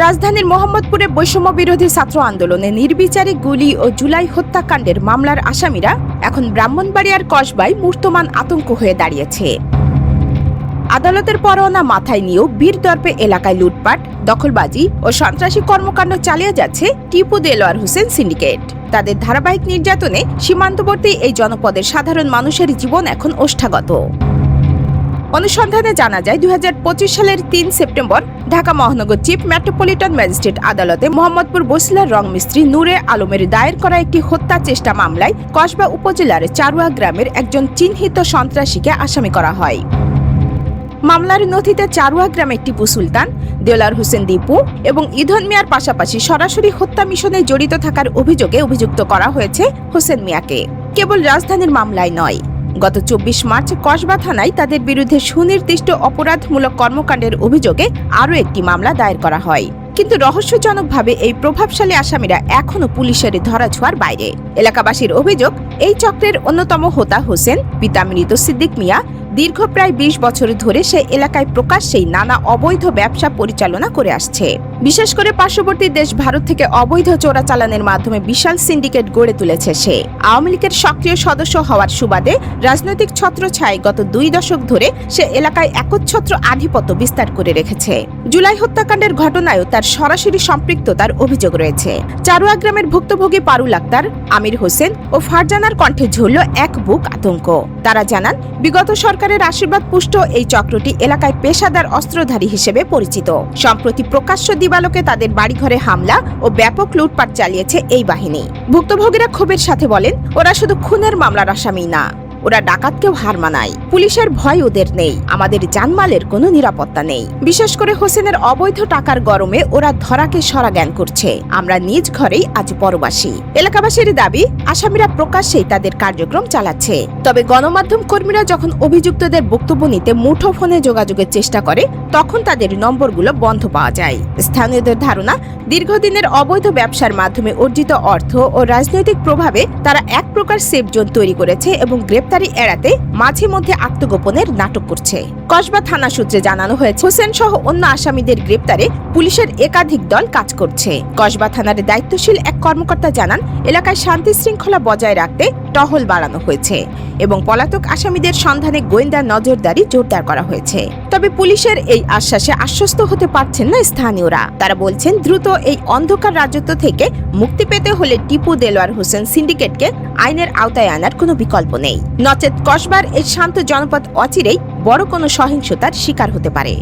রাজধানীর মোহাম্মদপুরে বৈষম্য বিরোধী ছাত্র আন্দোলনে নির্বিচারে গুলি ও জুলাই হত্যাকাণ্ডের মামলার আসামিরা এখন ব্রাহ্মণবাড়িয়ার কসবায় মূর্তমান আতঙ্ক হয়ে দাঁড়িয়েছে। আদালতের পরোয়ানা মাথায় নিয়েও বীরদর্পে এলাকায় লুটপাট, দখলবাজি ও সন্ত্রাসী কর্মকাণ্ড চালিয়ে যাচ্ছে টিপু দেলোয়ার হোসেন সিন্ডিকেট। তাদের ধারাবাহিক নির্যাতনে সীমান্তবর্তী এই জনপদের সাধারণ মানুষের জীবন এখন ওষ্ঠাগত। অনুসন্ধানে জানা যায় ২০২৫ সালের ৩ সেপ্টেম্বর ঢাকা মহানগর চিফ মেট্রোপলিটন ম্যাজিস্ট্রেট আদালতে মোহাম্মদপুর বসিলার রং মিস্ত্রি নূরে আলমের দায়ের করা একটি হত্যা চেষ্টা মামলায় কসবা উপজেলার চারুয়া গ্রামের একজন চিহ্নিত সন্ত্রাসীকে আসামি করা হয়। মামলার নথিতে চারুয়া গ্রামের টিপু সুলতান, দেলোয়ার হোসেন দীপু এবং ইধন মিয়ার পাশাপাশি সরাসরি হত্যা মিশনে জড়িত থাকার অভিযোগে অভিযুক্ত করা হয়েছে হোসেন মিয়াকে। কেবল রাজধানীর মামলায় নয়, গত ২৪ মার্চ কসবা থানায় তাদের বিরুদ্ধে সুনির্দিষ্ট অপরাধমূলক কর্মকাণ্ডের অভিযোগে আরও একটি মামলা দায়ের করা হয়। কিন্তু রহস্যজনকভাবে এই প্রভাবশালী আসামিরা এখনও পুলিশের ধরাছোঁয়ার বাইরে। এলাকাবাসীর অভিযোগ, এই চক্রের অন্যতম হোতা হোসেন, পিতা মৃত সিদ্দিক মিয়া, দীর্ঘ প্রায় ২০ বছর ধরে সে এলাকায় প্রকাশ্যেই নানা অবৈধ ব্যবসা পরিচালনা করে আসছে। বিশেষ করে পার্শ্ববর্তী দেশ ভারত থেকে অবৈধ চোরাচালানের মাধ্যমে বিশাল সিন্ডিকেট গড়ে তুলেছে সে। আওয়ামী লীগের সক্রিয় সদস্য হওয়ার সুবাদে রাজনৈতিক ছত্রছায়ায় গত ২ দশক ধরে সে এলাকায় একচ্ছত্র আধিপত্য বিস্তার করে রেখেছে। জুলাই হত্যাকাণ্ডের ঘটনায়ও তার সরাসরি সম্পৃক্ততার অভিযোগ রয়েছে। চারুয়া গ্রামের ভুক্তভোগী পারুল আক্তার, আমির হোসেন ও ফারজানার কণ্ঠে ঝরল এক বুক আতঙ্ক। তারা জানান, বিগত সরকারের আশীর্বাদ পুষ্ট এই চক্রটি এলাকায় পেশাদার অস্ত্রধারী হিসেবে পরিচিত। সম্প্রতি প্রকাশ্য দিবালোকে তাদের বাড়িঘরে হামলা ও ব্যাপক লুটপাট চালিয়েছে এই বাহিনী। ভুক্তভোগীরা ক্ষোভের সাথে বলেন, ওরা শুধু খুনের মামলার আসামি না, ওরা ডাকাতকেও হার মানায়। পুলিশের ভয় ওদের নেই, আমাদের জানমালের কোনো নিরাপত্তা নেই। বিশেষ করে হোসেনের অবৈধ টাকার গরমে ওরা ধরাকে সরা জ্ঞান করছে। আমরা নিজ ঘরেই আজ পরবাসী। এলাকাবাসীর দাবি, আসামিরা প্রকাশ্যেই তাদের কার্যক্রম চালাচ্ছে। তবে গণমাধ্যম কর্মীরা যখন অভিযুক্তদের বক্তব্য নিতে মুঠোফোনে যোগাযোগের চেষ্টা করে, তখন তাদের নম্বরগুলো বন্ধ পাওয়া যায়। স্থানীয়দের ধারণা, দীর্ঘদিনের অবৈধ ব্যবসার মাধ্যমে অর্জিত অর্থ ও রাজনৈতিক প্রভাবে তারা এক প্রকার সেফ জোন তৈরি করেছে এবং গ্রেপ্তারি এড়াতে মাঝে মধ্যে আত্মগোপনের নাটক করছে। কসবা থানা সূত্রে জানানো হয়েছে, হোসেন সহ অন্য আসামিদের গ্রেপ্তারে পুলিশের একাধিক দল কাজ করছে। কসবা থানার দায়িত্বশীল এক কর্মকর্তা জানান, এলাকায় শান্তি শৃঙ্খলা বজায় রাখতে টহল বাড়ানো হয়েছে এবং পলাতক আসামিদের সন্ধানে গোয়েন্দা নজরদারি জোরদার করা হয়েছে। তবে পুলিশের এই আশ্বাসে আশ্বস্ত হতে পারছেন না স্থানীয়রা। তারা বলছেন, দ্রুত এই অন্ধকার রাজত্ব থেকে মুক্তি পেতে হলে টিপু দেলোয়ার হোসেন সিন্ডিকেটকে আইনের আওতায় আনার কোনো বিকল্প নেই। নচেত কসবার এই শান্ত জনপদ অচিরেই বড় কোনো সহিংসতার শিকার হতে পারে।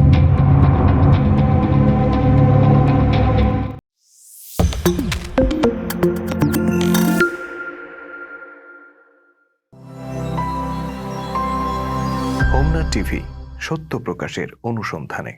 হোমনা টিভি, সত্য প্রকাশের অনুসন্ধানে।